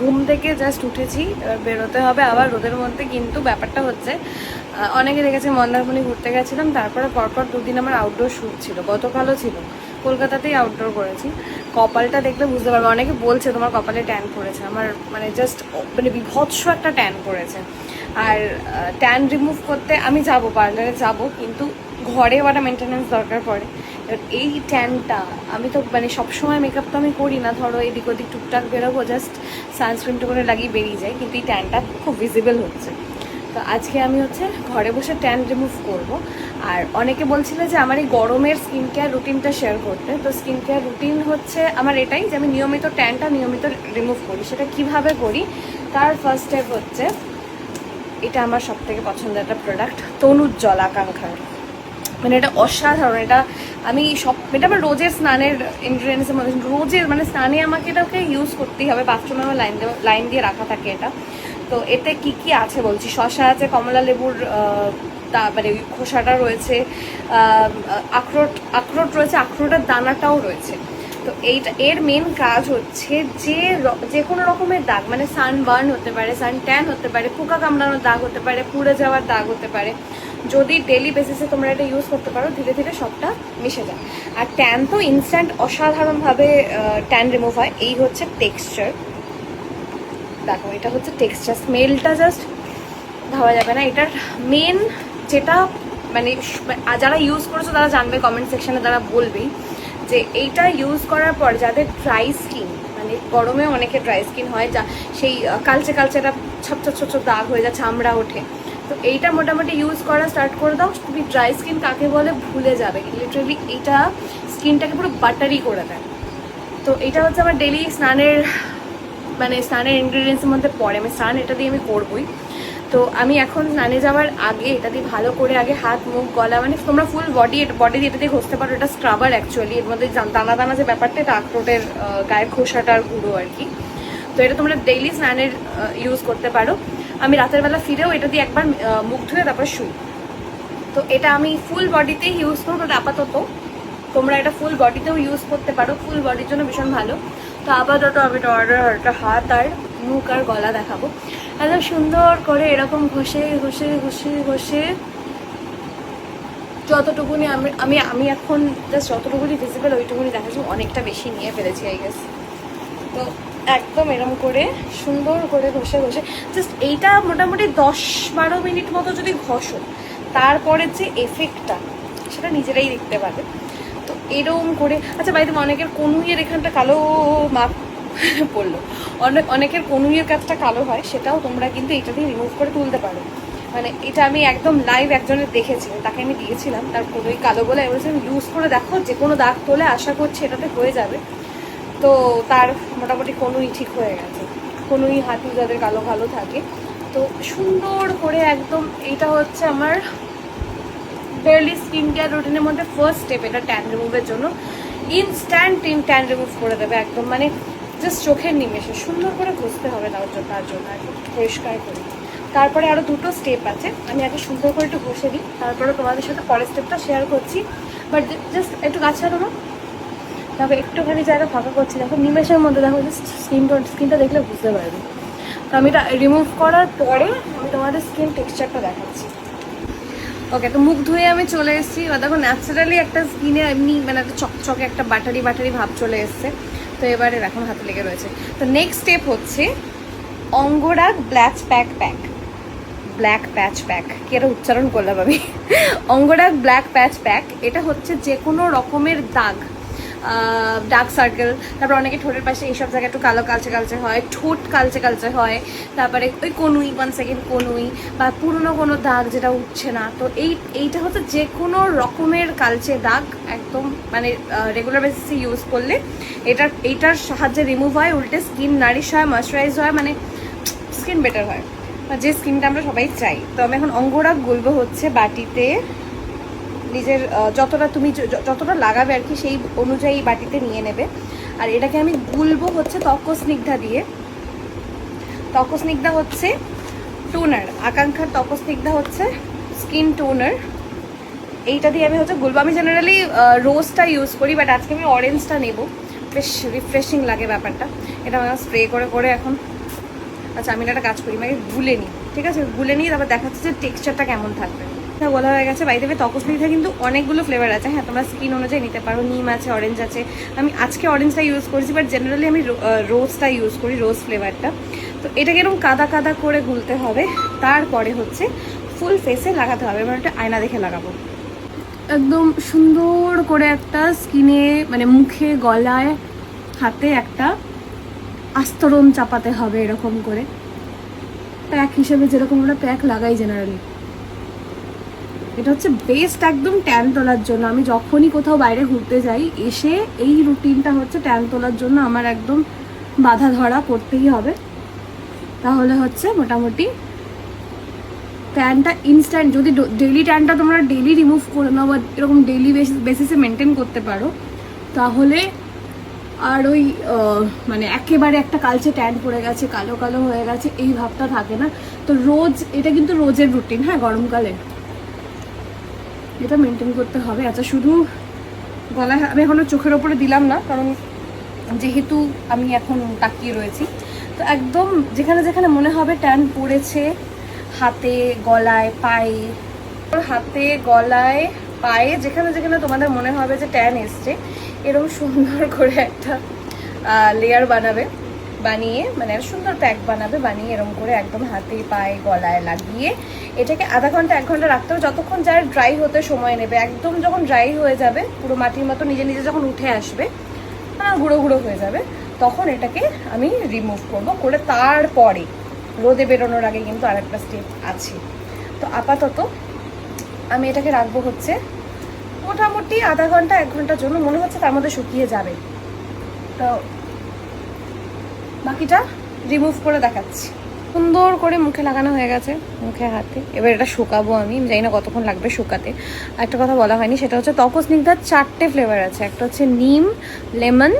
ঘুম থেকে জাস্ট উঠেছি, এবার বেরোতে হবে আবার রোদের মধ্যে। কিন্তু ব্যাপারটা হচ্ছে অনেকে দেখেছে মন্দারমণি ঘুরতে গেছিলাম, তারপরে পরপর 2 দিন আমার আউটডোর শ্যুট ছিল, গতকালও ছিল, কলকাতাতেই আউটডোর করেছি। কপালটা দেখলে বুঝতে পারবে, অনেকে বলছে তোমার কপালে ট্যান পড়েছে, আমার মানে জাস্ট মানে বিভৎস একটা ট্যান পড়েছে। আর ট্যান রিমুভ করতে আমি যাব, পার্লারে যাব, কিন্তু ঘরে ওটা মেনটেন্যান্স দরকার পড়ে। এবার এই ট্যানটা আমি তো মানে সবসময় মেকআপ তো আমি করি না, ধরো এদিক ওদিক টুকটাক বেরোবো, জাস্ট সানস্ক্রিনটা করে লাগিয়ে বেরিয়ে যায়, কিন্তু এই ট্যানটা খুব ভিজিবল হচ্ছে। তো আজকে আমি হচ্ছে ঘরে বসে ট্যান রিমুভ করব। আর অনেকে বলছিল যে আমার এই গরমের স্কিন কেয়ার রুটিনটা শেয়ার করতে, তো স্কিন কেয়ার রুটিন হচ্ছে আমার এটাই যে আমি নিয়মিত ট্যানটা নিয়মিত রিমুভ করি। সেটা কিভাবে করি, তার ফার্স্ট স্টেপ হচ্ছে, এটা আমার সব থেকে পছন্দের একটা প্রোডাক্ট, তনুজ্জ্বল আকাঙ্ক্ষার। মানে এটা অসাধারণ, এটা এটা আমার রোজের স্নানের ইনগ্রিডিয়েন্টসের মধ্যে, রোজের মানে স্নানে আমাকে এটাকে ইউজ করতেই হবে, বাথরুমে আমার লাইন দিয়ে রাখা থাকে এটা। তো এতে কি কি আছে বলছি, শসা আছে, কমলা লেবুর মানে খোসাটা রয়েছে, আখরোট রয়েছে, আখরোটের দানাটাও রয়েছে। তো এর মেন কাজ হচ্ছে যে কোনো রকমের দাগ, মানে সানবার্ন হতে পারে, সান ট্যান হতে পারে, পোকা কামড়ানোর দাগ হতে পারে, পুড়ে যাওয়ার দাগ হতে পারে, যদি ডেলি বেসিসে তোমরা এটা ইউজ করতে পারো, ধীরে ধীরে সবটা মিশে যায়। আর ট্যান তো ইনস্ট্যান্ট অসাধারণভাবে ট্যান রিমুভ হয়। এই হচ্ছে টেক্সচার, দেখো এটা হচ্ছে টেক্সচার, স্মেলটা জাস্ট ভাবা যাবে না। এটার মেন যেটা মানে যারা ইউজ করেছো তারা জানবে, কমেন্ট সেকশনে তারা বলবেই যে এইটা ইউজ করার পর যাদের ড্রাই স্কিন, মানে গরমে অনেকে ড্রাই স্কিন হয়, যা সেই কালচে একটা ছোট ছোট দাগ হয়ে যায়, চামড়া ওঠে, তো এইটা মোটামুটি ইউজ করা স্টার্ট করে দাও, তুমি ড্রাই স্কিন কাকে বলে ভুলে যাবে। লিটারালি এইটা স্কিনটাকে পুরো বাটারি করে দেয়। তো এটা হচ্ছে আমার ডেইলি স্নানের ইনগ্রিডিয়েন্টসের মধ্যে পড়ে, আমি স্নান এটা দিয়ে আমি করবই। তো আমি এখন স্নানে যাওয়ার আগে এটা দিয়ে ভালো করে আগে হাত মুখ গলা, মানে তোমরা ফুল বডি দিয়ে এটা দিয়ে ঘষতে পারো, এটা স্ক্রাবার অ্যাকচুয়ালি, এর মধ্যে দানা দানা যে ব্যাপারটা, এটা আখরোটের গায়ের খোসাটার গুঁড়ো আর কি। তো এটা তোমরা ডেইলি স্নানের ইউজ করতে পারো। আমি রাতের বেলা ফিরেও এটা দিয়ে একবার মুখ ধুয়ে তারপর শুই। তো এটা আমি ফুল বডিতেই ইউজ করবো আপাতত, তোমরা এটা ফুল বডিতেও ইউজ করতে পারো, ফুল বডির জন্য ভীষণ ভালো। তো আপাতত আমি একটা হাত আর মুখ আর গলা দেখাবো, একদম সুন্দর করে এরকম ঘষে ঘষে ঘষে ঘষে যতটুকুনি আমি এখন জাস্ট যতটুকুনি ভিজিবল ওইটুকুনি দেখাচ্ছি, অনেকটা বেশি নিয়ে ফেলেছি আই গেস। তো একদম এরকম করে সুন্দর করে ঘষে ঘষে জাস্ট এইটা মোটামুটি 10-12 মিনিট মতো যদি ঘষো, তারপরে যে এফেক্টটা সেটা নিজেরাই দেখতে পাবে। তো এরকম করে, আচ্ছা বাড়িতে অনেকের কনুইয়ের এখানটা কালো মাপ পড়লো, অনেকের কনুইয়ের কাজটা কালো হয়, সেটাও তোমরা কিন্তু এটা দিয়ে রিমুভ করে তুলতে পারো। মানে এটা আমি একদম লাইভ একজনের দেখেছি, তাকে আমি দিয়েছিলাম, তার কনুই কালো বলে আমি বলছিলাম ইউজ করে দেখো, যে কোনো দাগ তোলে, আশা করছি এটাতে হয়ে যাবে। তো তার মোটামুটি কনুই ঠিক হয়ে গেছে, কনুই হাতি যাদের কালো ভালো থাকে। তো সুন্দর করে একদম এইটা হচ্ছে আমার ডেইলি স্কিন কেয়ার রুটিনের মধ্যে ফার্স্ট স্টেপ, এটা ট্যান রিমুভের জন্য ইনস্ট্যান্ট ট্যান রিমুভ করে দেবে একদম, মানে জাস্ট চোখের নিমেষে। সুন্দর করে ঘষতে হবে তার জন্য একদম পরিষ্কার করে। তারপরে আরও 2টো স্টেপ আছে, আমি আগে সুন্দর করে একটু ঘষে দিই, তারপরে তোমাদের সাথে পরের স্টেপটা শেয়ার করছি। বাট জাস্ট একটু কাছে আনো, দেখো একটুখানি জায়গা ফাঁকা করছি, দেখো নিমেষের মধ্যে, দেখো জাস্ট স্কিনটা দেখলে বুঝতে পারবে। তো আমি এটা রিমুভ করার পরে আমি তোমাদের স্কিন টেক্সচারটা দেখাচ্ছি। ওকে, তো মুখ ধুয়ে আমি চলে এসেছি, এবার দেখো ন্যাচারালি একটা স্কিনে এমনি মানে একটা চকচকে একটা বাটারি ভাব চলে এসছে। তো এবারে এখন হাতে লেগে রয়েছে। তো নেক্সট স্টেপ হচ্ছে অঙ্গরাগ ব্ল্যাক প্যাচ প্যাক, কি এটা উচ্চারণ করলাম আমি, অঙ্গরাগ ব্ল্যাক প্যাচ প্যাক। এটা হচ্ছে যে কোনো রকমের দাগ, ডার্ক সার্কেল, তারপর অনেকে ঠোঁটের পাশে এইসব জায়গায় একটু কালো কালচে হয়, ঠোঁট কালচে হয়, তারপরে ওই কনুই, 1 সেকেন্ড কনুই বা পুরনো কোনো দাগ যেটা উঠছে না। তো এইটা হচ্ছে যে কোনো রকমের কালচে দাগ একদম মানে রেগুলার বেসিসে ইউজ করলে এইটার সাহায্যে রিমুভ হয়, উল্টে স্কিন নারিশ হয়, ময়শ্চারাইজ হয়, মানে স্কিন বেটার হয়, যে স্কিনটা আমরা সবাই চাই। তো আমি এখন অঙ্গরাগ গুলবো হচ্ছে বাটিতে, নিজের যতটা লাগাবে আর কি সেই অনুযায়ী বাটিতে নিয়ে নেবে। আর এটাকে আমি গুলবো হচ্ছে তকস্নিগ্ধা দিয়ে। তকস্নিগ্ধা হচ্ছে টোনার, আকাঙ্ক্ষার তকস্নিগ্ধা হচ্ছে স্কিন টোনার। এইটা দিয়ে আমি হচ্ছে গুলবো। আমি জেনারেলি রোজটা ইউজ করি, বাট আজকে আমি অরেঞ্জটা নেব, বেশ রিফ্রেশিং লাগে ব্যাপারটা। এটা আমি স্প্রে করে এখন আচ্ছা আমি একটা কাজ করি, মানে গুলে নিই, ঠিক আছে? গুলে নিই, তারপর দেখাচ্ছি যে টেক্সচারটা কেমন থাকবে। হ্যাঁ, বলা হয়ে গেছে। বাই দ্য ওয়ে, তপস্বিনীতে কিন্তু অনেকগুলো ফ্লেভার আছে। হ্যাঁ, তোমরা স্কিন অনুযায়ী নিতে পারো। নিম আছে, অরেঞ্জ আছে। আমি আজকে অরেঞ্জটা ইউজ করেছি, বাট জেনারেলি আমি রোজটা ইউজ করি, রোজ ফ্লেভারটা। তো এটাকে এরকম কাদা কাদা করে গুলতে হবে, তারপরে হচ্ছে ফুল ফেসে লাগাতে হবে। এবার একটা আয়না দেখে লাগাবো। একদম সুন্দর করে একটা স্কিনে, মানে মুখে, গলায়, হাতে একটা আস্তরণ চাপাতে হবে এরকম করে, প্যাক হিসেবে যেরকম আমরা প্যাক লাগাই জেনারেলি। এটা হচ্ছে বেস্ট একদম ট্যান তোলার জন্য। আমি যখনই কোথাও বাইরে ঘুরতে যাই, এসে এই রুটিনটা হচ্ছে ট্যান তোলার জন্য আমার একদম বাধা ধরা করতেই হবে। তাহলে হচ্ছে মোটামুটি ট্যানটা ইনস্ট্যান্ট, যদি ডেলি ট্যানটা তোমরা ডেলি রিমুভ করে নাও বা এরকম ডেলি বেসিসে মেনটেন করতে পারো, তাহলে আর ওই মানে একেবারে একটা কালচে ট্যান পড়ে গেছে, কালো কালো হয়ে গেছে, এই ভাবটা থাকে না। তো রোজ, এটা কিন্তু রোজের রুটিন। হ্যাঁ, গরমকালে এটা মেনটেন করতে হবে। আচ্ছা, শুধু গলায় আমি এখনো চোখের ওপরে দিলাম না, কারণ যেহেতু আমি এখন তাকিয়ে রয়েছি। তো একদম যেখানে যেখানে মনে হবে ট্যান পড়েছে, হাতে, গলায়, পায়ে, হাতে, গলায়, পায়ে, যেখানে যেখানে তোমাদের মনে হবে যে ট্যান এসছে, এরকম সুন্দর করে একটা লেয়ার বানাবে, বানিয়ে মানে সুন্দর প্যাক বানাবে, বানিয়ে এরকম করে একদম হাতে, পায়ে, গলায় লাগিয়ে এটাকে আধা ঘন্টা 1 ঘন্টা রাখতে হবে, যতক্ষণ যার ড্রাই হতে সময় নেবে। একদম যখন ড্রাই হয়ে যাবে, পুরো মাটির মতো নিজে নিজে যখন উঠে আসবে, গুঁড়ো গুঁড়ো হয়ে যাবে, তখন এটাকে আমি রিমুভ করব। করে তারপরে রোদে বেরোনোর আগে কিন্তু আরেকটা স্টেপ আছে। তো আপাতত আমি এটাকে রাখবো হচ্ছে মোটামুটি আধা ঘন্টা 1 ঘন্টার জন্য। মনে হচ্ছে তার মধ্যে শুকিয়ে যাবে। তো বাকিটা রিমুভ করে দেখাচ্ছি। সুন্দর করে মুখে লাগানো হয়ে গেছে, মুখে, হাতে। এবার এটা শুকাবো আমি জানি না কতক্ষণ লাগবে শুকাতে। একটা কথা বলা হয়নি, সেটা হচ্ছে তপস্নিগ্ধার 4টে ফ্লেভার আছে। একটা হচ্ছে নিম, লেমন,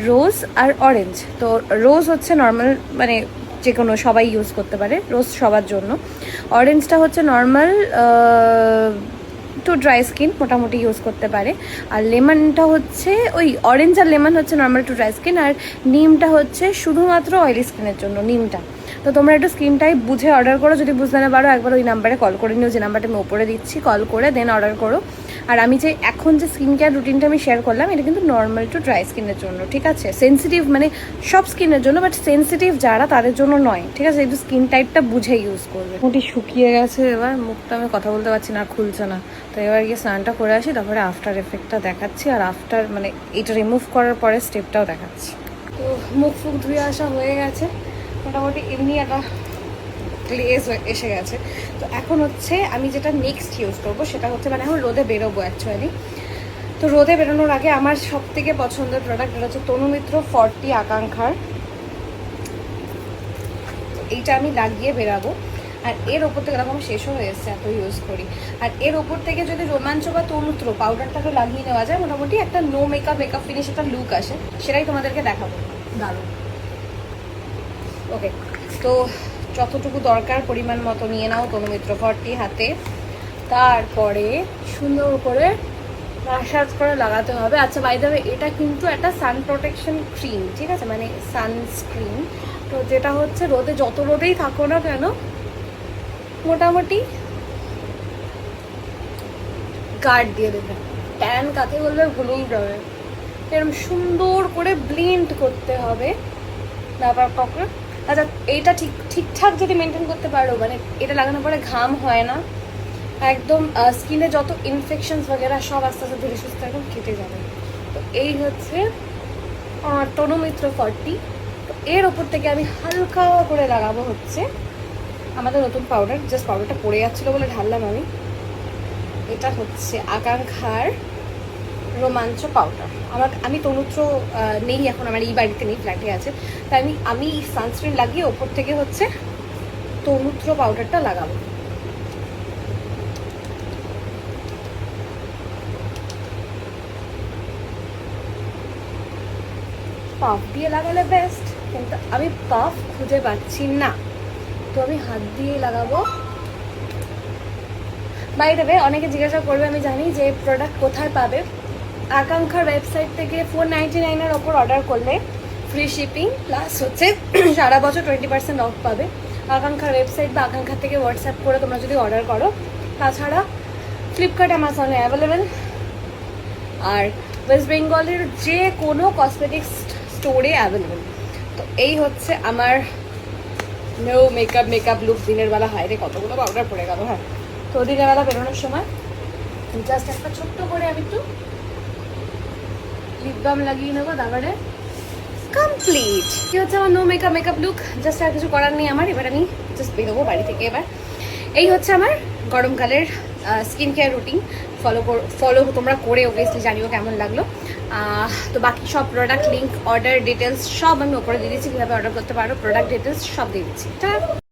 রোজ আর অরেঞ্জ। তো রোজ হচ্ছে নর্মাল, মানে যে কোনো সবাই ইউজ করতে পারে, রোজ সবার জন্য। অরেঞ্জটা হচ্ছে নর্মাল টু ড্রাই স্কিন, মোটামুটি ইউজ করতে পারে। আর লেমনটা হচ্ছে ওই অরেঞ্জ আর লেমন হচ্ছে নর্মাল টু ড্রাই স্কিন। আর নিমটা হচ্ছে শুধুমাত্র অয়েলি স্কিনের জন্য, নিমটা। তো তোমরা একটু স্কিন টাইপ বুঝে অর্ডার করো। যদি বুঝতে না পারো, একবার ওই নাম্বারে কল করে নিও, যে নাম্বারটা আমি ওপরে দিচ্ছি, কল করে দেন অর্ডার করো। আর আমি যে এখন যে স্কিন কেয়ার রুটিনটা আমি শেয়ার করলাম, এটা কিন্তু নর্মাল টু ড্রাই স্কিনের জন্য, ঠিক আছে? সেন্সিটিভ মানে সব স্কিনের জন্য, বাট সেন্সিটিভ যারা তাদের জন্য নয়, ঠিক আছে? একটু স্কিন টাইপটা বুঝে ইউজ করবে। মোটামুটি শুকিয়ে গেছে, এবার মুখটা আমি কথা বলতে পারছি না, খুলছে না। তো এবার গিয়ে স্নানটা করে আসি, তারপরে আফটার এফেক্টটা দেখাচ্ছি। আর আফটার মানে এটা রিমুভ করার পরে স্টেপটাও দেখাচ্ছি। তো মুখ ফুক ধুয়ে আসা হয়ে গেছে, মোটামুটি এমনি একটা গ্লেজ এসে গেছে। তো এখন হচ্ছে আমি যেটা নেক্সট ইউজ করবো সেটা হচ্ছে, মানে এখন রোদে বেরোবো অ্যাকচুয়ালি। তো রোদে বেরোনোর আগে আমার সব থেকে পছন্দের প্রোডাক্ট এটা হচ্ছে তনুমিত্র 40 আকাঙ্ক্ষার। এইটা আমি লাগিয়ে বেরাবো। আর এর ওপর থেকে এরকম শেষও হয়ে এসছে, এত ইউজ করি। আর এর ওপর থেকে যদি রোমাঞ্চ বা তনুত্র পাউডারটাকে লাগিয়ে নেওয়া যায়, মোটামুটি একটা নো মেকআপ ফিনিশ একটা লুক আসে। সেটাই তোমাদেরকে দেখাবো। দারুণ। ওকে, তো যতটুকু দরকার পরিমাণ মতো নিয়ে নাও তনুমিত্র 40 হাতে। তারপরে সুন্দর করে ম্যাসাজ করে লাগাতে হবে। আচ্ছা, বাই দ্য ওয়ে, এটা কিন্তু একটা সান প্রোটেকশন ক্রিম, ঠিক আছে? মানে সানস্ক্রিন। তো যেটা হচ্ছে রোদে, যত রোদেই থাকো না কেন, মোটামুটি গার্ড দিয়ে দেবে। ট্যান কাকে বলবে ভুলেই যাবে। এরকম সুন্দর করে ব্লেন্ড করতে হবে ব্যাপারটাকে। আচ্ছা, এইটা ঠিকঠাক যদি মেনটেন করতে পারো, মানে এটা লাগানোর পরে ঘাম হয় না, একদম স্কিনে যত ইনফেকশনস বগেরা সব আস্তে আস্তে ধীরে সুস্থ একদম কেটে যাবে। তো এই হচ্ছে তনুমিত্র 40। তো এর ওপর থেকে আমি হালকা করে লাগাবো হচ্ছে আমাদের নতুন পাউডার। জাস্ট পাউডারটা পড়ে যাচ্ছিলো বলে ঢাললাম আমি। এটা হচ্ছে আকাঙ্ক্ষার রোমাঞ্চ পাউডার। আমি তনুত্র নেই এখন, আমার এই বাড়িতে নেই, ফ্ল্যাটে আছে। তাই আমি সানস্ক্রিন লাগিয়ে ওপর থেকে হচ্ছে তনুত্র পাউডারটা লাগাবো। পাফ দিয়ে লাগালে বেস্ট, কিন্তু আমি পাফ খুঁজে পাচ্ছি না, তো আমি হাত দিয়ে লাগাবো। বাই দ্য ওয়ে, অনেকে জিজ্ঞাসা করবে, আমি জানি যে প্রোডাক্ট কোথায় পাবে। আকাঙ্ক্ষার ওয়েবসাইট থেকে 499-এর ওপর অর্ডার করলে ফ্রি শিপিং প্লাস হচ্ছে সারা বছর 20% অফ পাবে আকাঙ্ক্ষার ওয়েবসাইট বা আকাঙ্ক্ষা থেকে হোয়াটসঅ্যাপ করে তোমরা যদি অর্ডার করো। তাছাড়া ফ্লিপকার্ট অ্যামাজনে অ্যাভেলেবেল, আর ওয়েস্ট বেঙ্গলের যে কোনো কসমেটিক্স স্টোরে অ্যাভেলেবেল। তো এই হচ্ছে আমার নো মেকআপ লুক। দিনের বেলা হায় রে কতগুলো পাউডার পড়ে গেল। হ্যাঁ, তো দিনের বেলা বেরোনোর সময় জাস্ট একটা ছোট্ট করে আমি একটু লিপ বাম লাগিয়ে নেবো, তারপরে কমপ্লিট। কি হচ্ছে আমার নো মেকআপ লুক। জাস্ট আর কিছু করার নেই আমার, এবার আমি জাস্ট বেরোবো বাড়ি থেকে। এবার এই হচ্ছে আমার গরমকালের স্কিন কেয়ার রুটিন। ফলো তোমরা করে অবভিয়াসলি জানিও কেমন লাগলো। তো বাকি সব প্রোডাক্ট লিঙ্ক, অর্ডার ডিটেলস সব আমি ওপরে দিয়ে দিচ্ছি, কীভাবে অর্ডার করতে পারো, প্রোডাক্ট ডিটেলস সব দিয়ে দিচ্ছি।